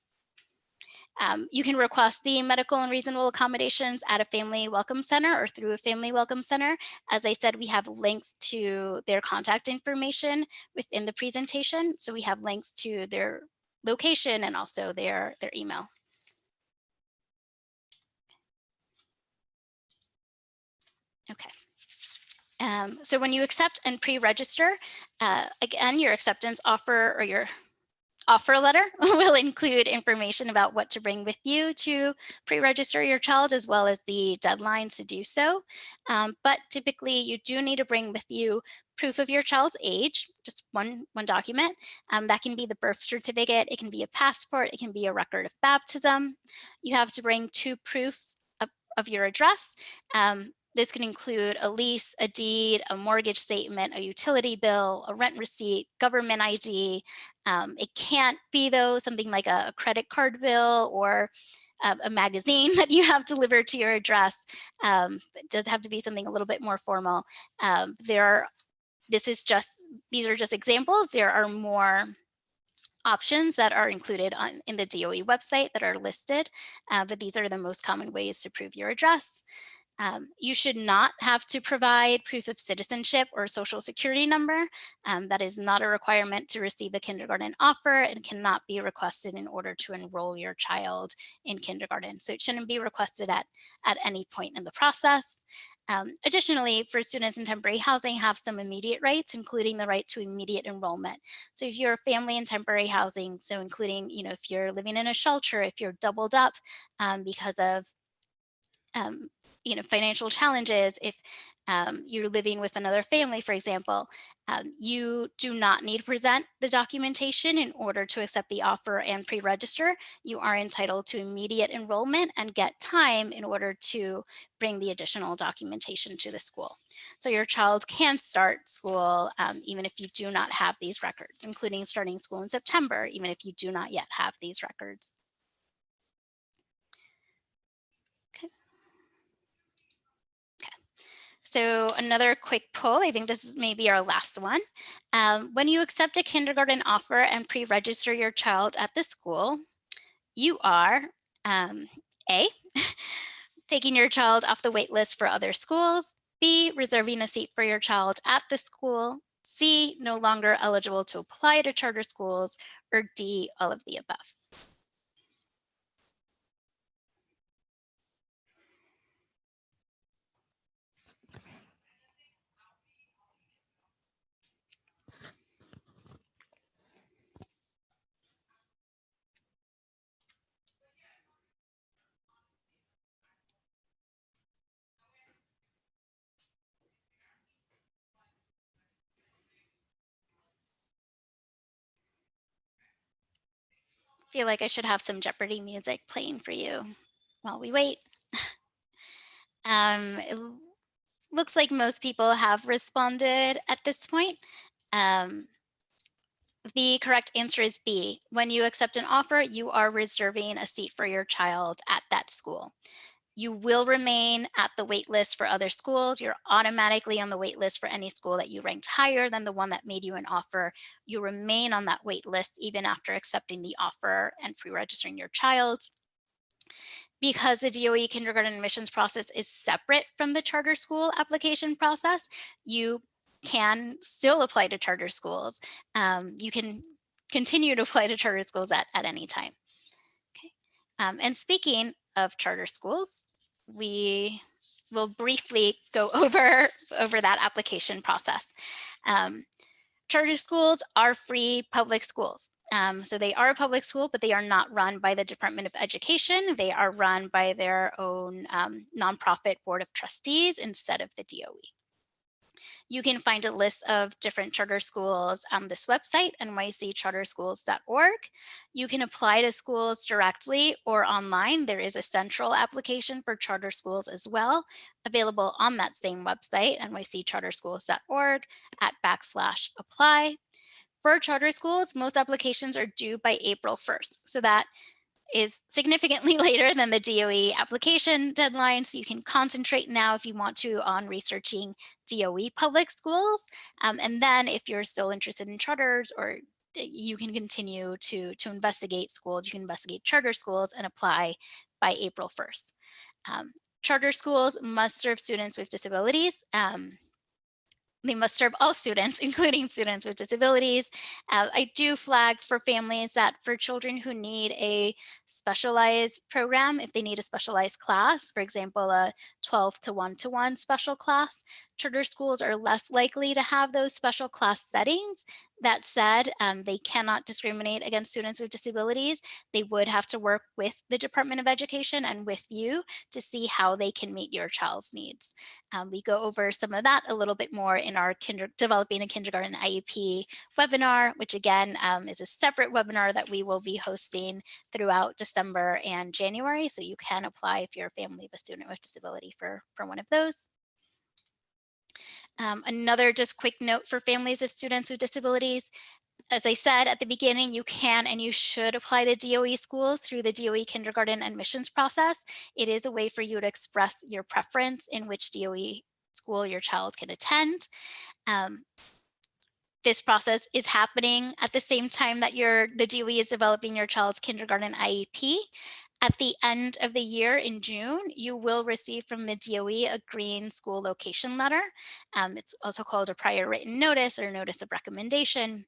Speaker 1: You can request the medical and reasonable accommodations at a family welcome center or through a family welcome center. As I said, we have links to their contact information within the presentation. So we have links to their location and also their email. Okay. So when you accept and pre-register, again, your acceptance offer or your offer letter will include information about what to bring with you to pre-register your child, as well as the deadlines to do so. But typically you do need to bring with you proof of your child's age, just one document. That can be the birth certificate, it can be a passport, it can be a record of baptism. You have to bring 2 proofs of your address. This can include a lease, a deed, a mortgage statement, a utility bill, a rent receipt, government ID. It can't be, though, something like a credit card bill or a magazine that you have delivered to your address. It does have to be something a little bit more formal. These are just examples. There are more options that are included in the DOE website that are listed, but these are the most common ways to prove your address. You should not have to provide proof of citizenship or social security number. That is not a requirement to receive a kindergarten offer and cannot be requested in order to enroll your child in kindergarten. So it shouldn't be requested at any point in the process. Additionally, for students in temporary housing have some immediate rights, including the right to immediate enrollment. So if you're a family in temporary housing, so including, if you're living in a shelter, if you're doubled up because of financial challenges, if you're living with another family, for example, you do not need to present the documentation in order to accept the offer and pre-register. You are entitled to immediate enrollment and get time in order to bring the additional documentation to the school. So your child can start school even if you do not have these records, including starting school in September, even if you do not yet have these records. So another quick poll, I think this is maybe our last one. When you accept a kindergarten offer and pre-register your child at the school, you are A, taking your child off the wait list for other schools, B, reserving a seat for your child at the school, C, no longer eligible to apply to charter schools, or D, all of the above. I feel like I should have some Jeopardy music playing for you while we wait. It looks like most people have responded at this point. The correct answer is B. When you accept an offer, you are reserving a seat for your child at that school. You will remain at the wait list for other schools. You're automatically on the wait list for any school that you ranked higher than the one that made you an offer. You remain on that wait list even after accepting the offer and pre-registering your child. Because the DOE kindergarten admissions process is separate from the charter school application process, you can still apply to charter schools. You can continue to apply to charter schools at any time. Okay. And speaking of charter schools, we will briefly go over that application process. Charter schools are free public schools. So they are a public school, but they are not run by the Department of Education. They are run by their own nonprofit board of trustees instead of the DOE. You can find a list of different charter schools on this website, nyccharterschools.org. You can apply to schools directly or online. There is a central application for charter schools as well, available on that same website, nyccharterschools.org /apply. For charter schools, most applications are due by April 1st. So that is significantly later than the DOE application deadline. So you can concentrate now if you want to on researching DOE public schools. And then if you're still interested in charters, or you can continue to investigate schools, you can investigate charter schools and apply by April 1st. Charter schools must serve students with disabilities. They must serve all students, including students with disabilities. I do flag for families that for children who need a specialized program, if they need a specialized class, for example, a 12 to 1-to-1 special class, charter schools are less likely to have those special class settings. That said, they cannot discriminate against students with disabilities. They would have to work with the Department of Education and with you to see how they can meet your child's needs. We go over some of that a little bit more in our Developing a Kindergarten IEP webinar, which again is a separate webinar that we will be hosting throughout December and January. So you can apply if you're a family of a student with disability for one of those. Another just quick note for families of students with disabilities, As I said at the beginning, you can and you should apply to DOE schools through the DOE kindergarten admissions process. It is a way for you to express your preference in which DOE school your child can attend. This process is happening at the same time that the DOE is developing your child's kindergarten IEP. At the end of the year in June, you will receive from the DOE a green school location letter. It's also called a prior written notice or notice of recommendation.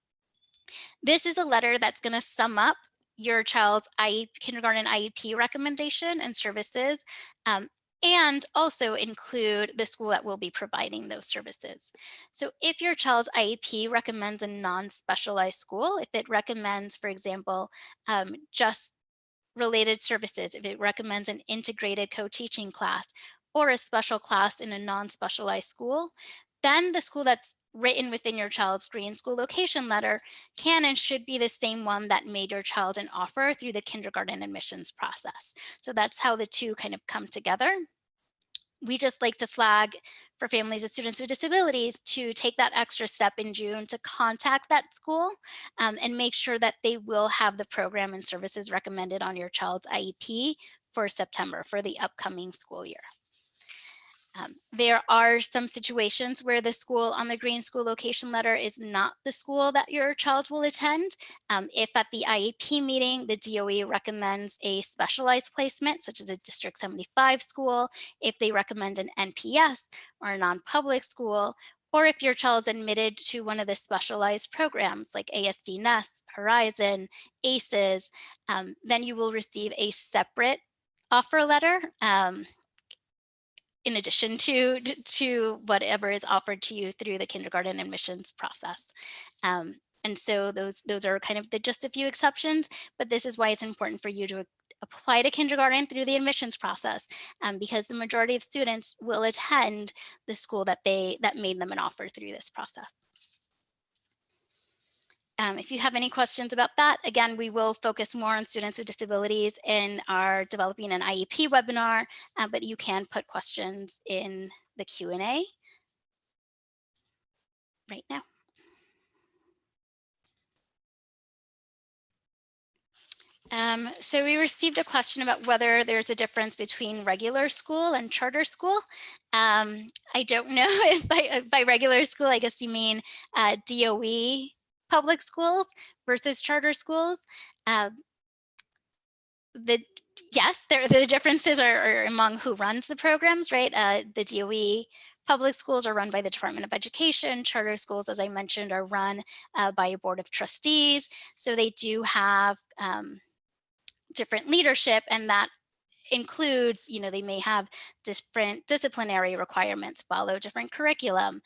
Speaker 1: This is a letter that's going to sum up your child's kindergarten IEP recommendation and services, and also include the school that will be providing those services. So if your child's IEP recommends a non-specialized school, if it recommends, for example, just related services, if it recommends an integrated co-teaching class or a special class in a non-specialized school, then the school that's written within your child's green school location letter can and should be the same one that made your child an offer through the kindergarten admissions process. So that's how the two kind of come together. We just like to flag for families of students with disabilities to take that extra step in June to contact that school and make sure that they will have the program and services recommended on your child's IEP for September, for the upcoming school year. There are some situations where the school on the green school location letter is not the school that your child will attend. If at the IEP meeting, the DOE recommends a specialized placement, such as a District 75 school, if they recommend an NPS or a non-public school, or if your child is admitted to one of the specialized programs like ASD Nest, Horizon, ACES, then you will receive a separate offer letter in addition to whatever is offered to you through the kindergarten admissions process. And so those are kind of just a few exceptions, but this is why it's important for you to apply to kindergarten through the admissions process, because the majority of students will attend the school that made them an offer through this process. If you have any questions about that, again, we will focus more on students with disabilities in our Developing an IEP webinar, but you can put questions in the Q&A right now. So we received a question about whether there's a difference between regular school and charter school. I don't know if by regular school, I guess you mean DOE public schools versus charter schools. Yes, the differences are among who runs the programs, right? The DOE public schools are run by the Department of Education. Charter schools, as I mentioned, are run by a board of trustees. So they do have different leadership, and that includes, they may have different disciplinary requirements, follow different curriculum,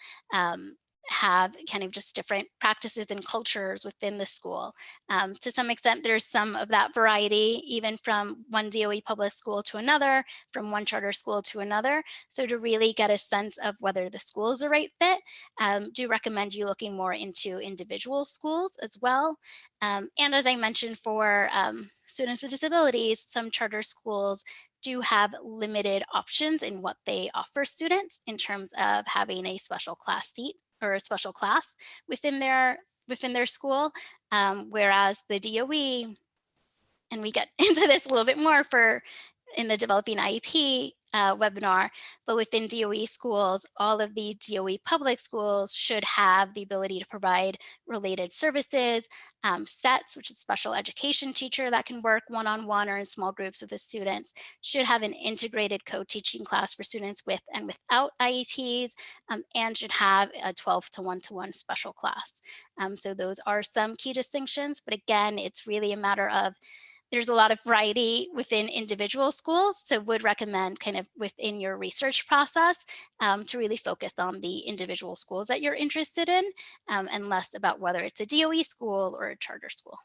Speaker 1: have kind of just different practices and cultures within the school. To some extent, there's some of that variety, even from one DOE public school to another, from one charter school to another. So to really get a sense of whether the school is the right fit, do recommend you looking more into individual schools as well. And as I mentioned, for students with disabilities, some charter schools do have limited options in what they offer students in terms of having a special class seat or a special class within their school, whereas the DOE, and we get into this a little bit more in the Developing IEP webinar, but within DOE schools, all of the DOE public schools should have the ability to provide related services, SETs, which is special education teacher that can work one-on-one or in small groups with the students, should have an integrated co-teaching class for students with and without IEPs, and should have a 12 to 1-to-1 special class. So those are some key distinctions, but again, it's really a matter of there's a lot of variety within individual schools, so would recommend kind of within your research process to really focus on the individual schools that you're interested in, and less about whether it's a DOE school or a charter school.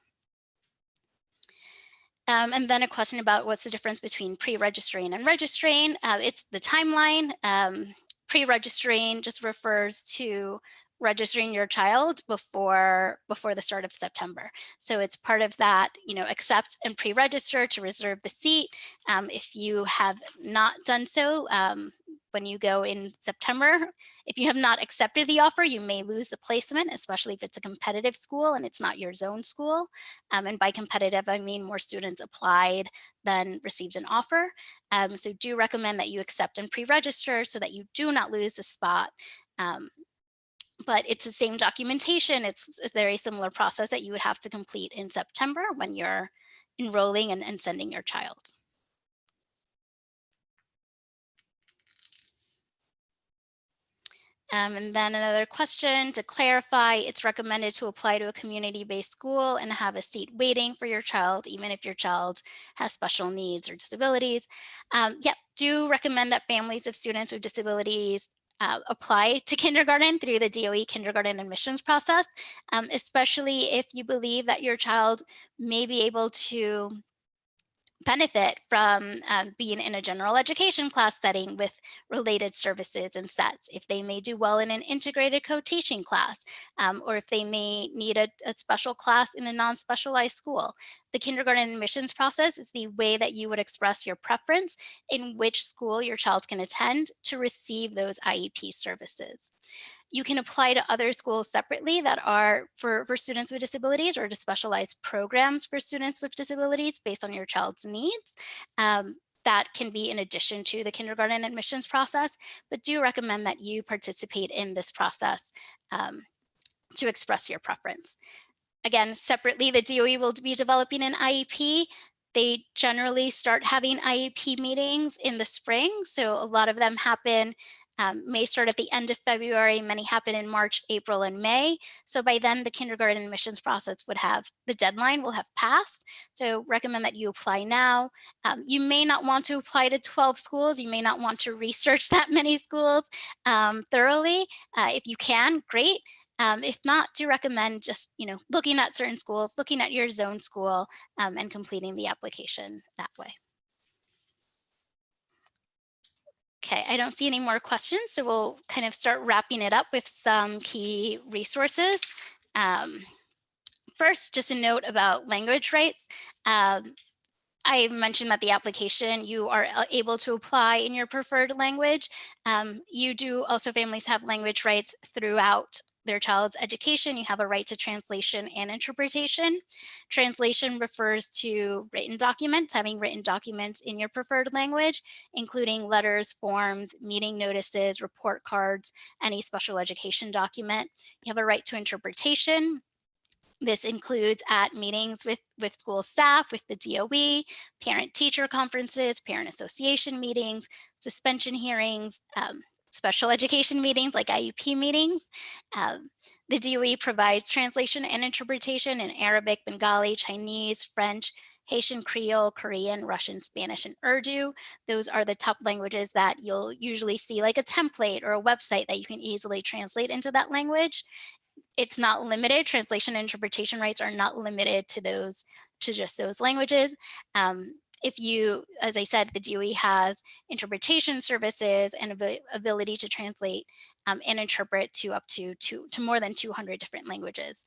Speaker 1: And then a question about what's the difference between pre-registering and registering. It's the timeline. Pre-registering just refers to registering your child before the start of September. So it's part of that, accept and pre-register to reserve the seat. If you have not done so, when you go in September, if you have not accepted the offer, you may lose the placement, especially if it's a competitive school and it's not your zone school. And by competitive, I mean more students applied than received an offer. So do recommend that you accept and pre-register so that you do not lose the spot. But it's the same documentation. It's a very similar process that you would have to complete in September when you're enrolling and sending your child. And then another question to clarify, it's recommended to apply to a community-based school and have a seat waiting for your child, even if your child has special needs or disabilities. Yep, do recommend that families of students with disabilities apply to kindergarten through the DOE kindergarten admissions process, especially if you believe that your child may be able to benefit from being in a general education class setting with related services and sets, if they may do well in an integrated co-teaching class, or if they may need a special class in a non-specialized school. The kindergarten admissions process is the way that you would express your preference in which school your child can attend to receive those IEP services. You can apply to other schools separately that are for students with disabilities, or to specialized programs for students with disabilities based on your child's needs. That can be in addition to the kindergarten admissions process, but do recommend that you participate in this process to express your preference. Again, separately, the DOE will be developing an IEP. They generally start having IEP meetings in the spring. So a lot of them happen, may start at the end of February, many happen in March, April, and May. So by then the kindergarten admissions process would have, the deadline will have passed. So recommend that you apply now. You may not want to apply to 12 schools. You may not want to research that many schools thoroughly. If you can, great. If not, do recommend just looking at certain schools, looking at your zone school, and completing the application that way. Okay, I don't see any more questions, so we'll kind of start wrapping it up with some key resources. First, just a note about language rights. I mentioned that the application, you are able to apply in your preferred language. You do also, families have language rights throughout their child's education. You have a right to translation and interpretation. Translation refers to written documents, having written documents in your preferred language, including letters, forms, meeting notices, report cards, any special education document. You have a right to interpretation. This includes at meetings with school staff, with the DOE, parent-teacher conferences, parent association meetings, suspension hearings, special education meetings like IEP meetings. The DOE provides translation and interpretation in Arabic, Bengali, Chinese, French, Haitian Creole, Korean, Russian, Spanish, and Urdu. Those are the top languages that you'll usually see, like a template or a website that you can easily translate into that language. It's not limited. Translation and interpretation rights are not limited to just those languages. If you, as I said, the DOE has interpretation services and ability to translate and interpret to up to more than 200 different languages.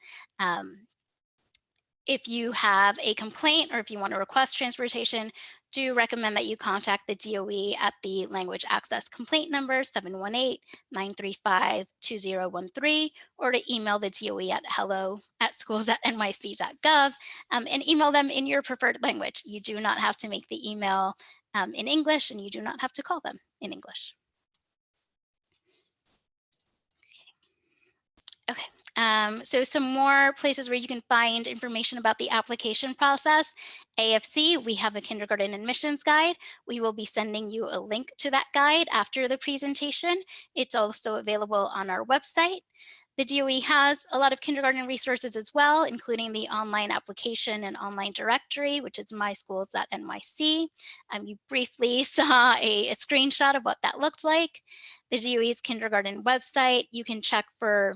Speaker 1: If you have a complaint or if you want to request transportation, do recommend that you contact the DOE at the language access complaint number 718-935-2013, or to email the DOE at hello@schools.nyc.gov, and email them in your preferred language. You do not have to make the email in English, and you do not have to call them in English. Okay. So some more places where you can find information about the application process. AFC, we have a kindergarten admissions guide. We will be sending you a link to that guide after the presentation. It's also available on our website. The DOE has a lot of kindergarten resources as well, including the online application and online directory, which is myschools.nyc. You briefly saw a screenshot of what that looked like. The DOE's kindergarten website, you can check for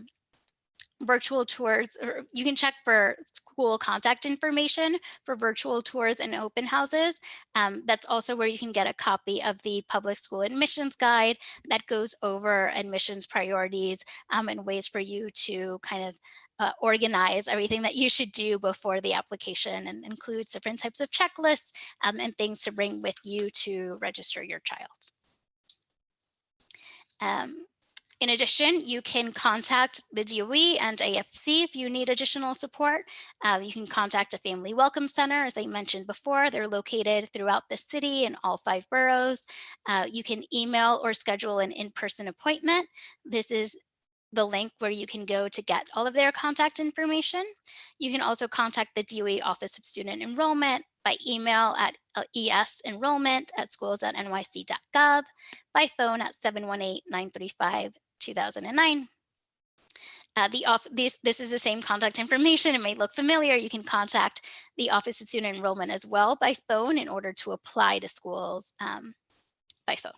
Speaker 1: virtual tours, or you can check for school contact information for virtual tours and open houses. That's also where you can get a copy of the public school admissions guide that goes over admissions priorities and ways for you to kind of organize everything that you should do before the application, and includes different types of checklists and things to bring with you to register your child. In addition, you can contact the DOE and AFC if you need additional support. You can contact a family welcome center. As I mentioned before, they're located throughout the city in all 5 boroughs. You can email or schedule an in-person appointment. This is the link where you can go to get all of their contact information. You can also contact the DOE Office of Student Enrollment by email at esenrollment@schools.nyc.gov, by phone at 718-935-2009. This is the same contact information. It may look familiar. You can contact the Office of Student Enrollment as well by phone in order to apply to schools by phone.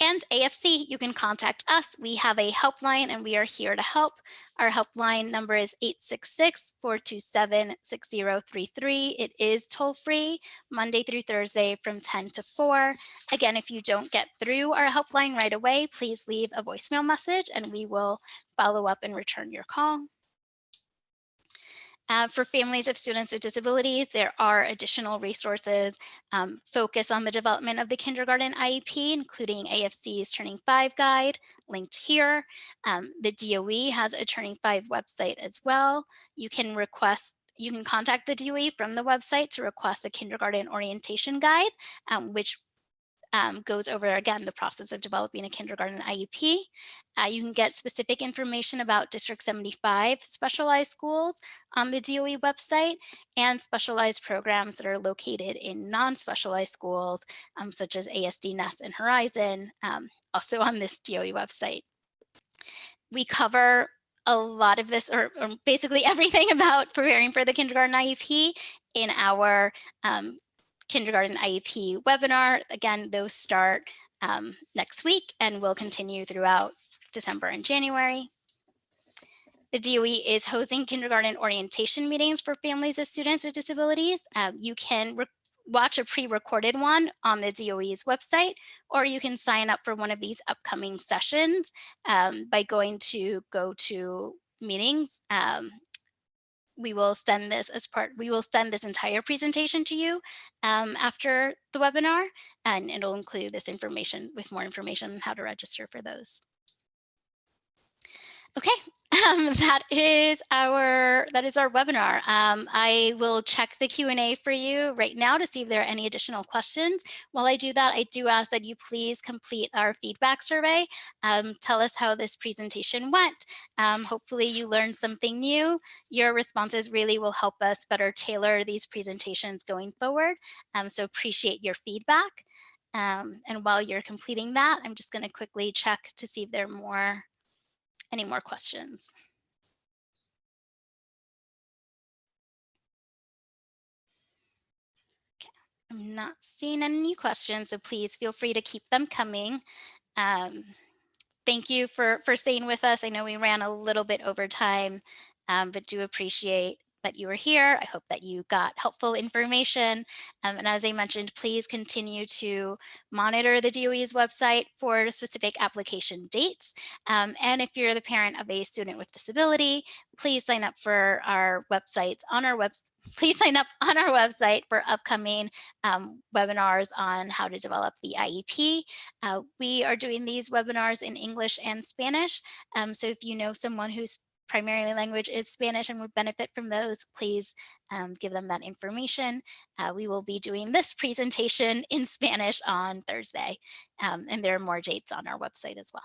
Speaker 1: And AFC, you can contact us. We have a helpline and we are here to help. Our helpline number is 866-427-6033. It is toll free Monday through Thursday from 10 to 4. Again, if you don't get through our helpline right away, please leave a voicemail message and we will follow up and return your call. For families of students with disabilities, there are additional resources focused on the development of the kindergarten IEP, including AFC's Turning 5 guide, linked here. The DOE has a Turning 5 website as well. You can contact the DOE from the website to request a kindergarten orientation guide, which goes over, again, the process of developing a kindergarten IEP. You can get specific information about District 75 specialized schools on the DOE website, and specialized programs that are located in non-specialized schools, such as ASD, NEST, and Horizon, also on this DOE website. We cover a lot of this, or basically everything about preparing for the kindergarten IEP in our kindergarten IEP webinar. Again, those start next week and will continue throughout December and January. The DOE is hosting kindergarten orientation meetings for families of students with disabilities. You can watch a pre-recorded one on the DOE's website, or you can sign up for one of these upcoming sessions by going to go to meetings. We will send this entire presentation to you after the webinar, and it'll include this information with more information on how to register for those. Okay, that is our webinar. I will check the Q&A for you right now to see if there are any additional questions. While I do that, I do ask that you please complete our feedback survey. Tell us how this presentation went. Hopefully you learned something new. Your responses really will help us better tailor these presentations going forward. So appreciate your feedback. And while you're completing that, I'm just going to quickly check to see if there are any more questions. Okay. I'm not seeing any questions, so please feel free to keep them coming. Thank you for staying with us. I know we ran a little bit over time, but do appreciate that you were here. I hope that you got helpful information. And as I mentioned, please continue to monitor the DOE's website for specific application dates. And if you're the parent of a student with disability, please sign up for our websites on our website. Please sign up on our website for upcoming webinars on how to develop the IEP. We are doing these webinars in English and Spanish. So if you know someone whose primary language is Spanish and would benefit from those, please give them that information. We will be doing this presentation in Spanish on Thursday, and there are more dates on our website as well.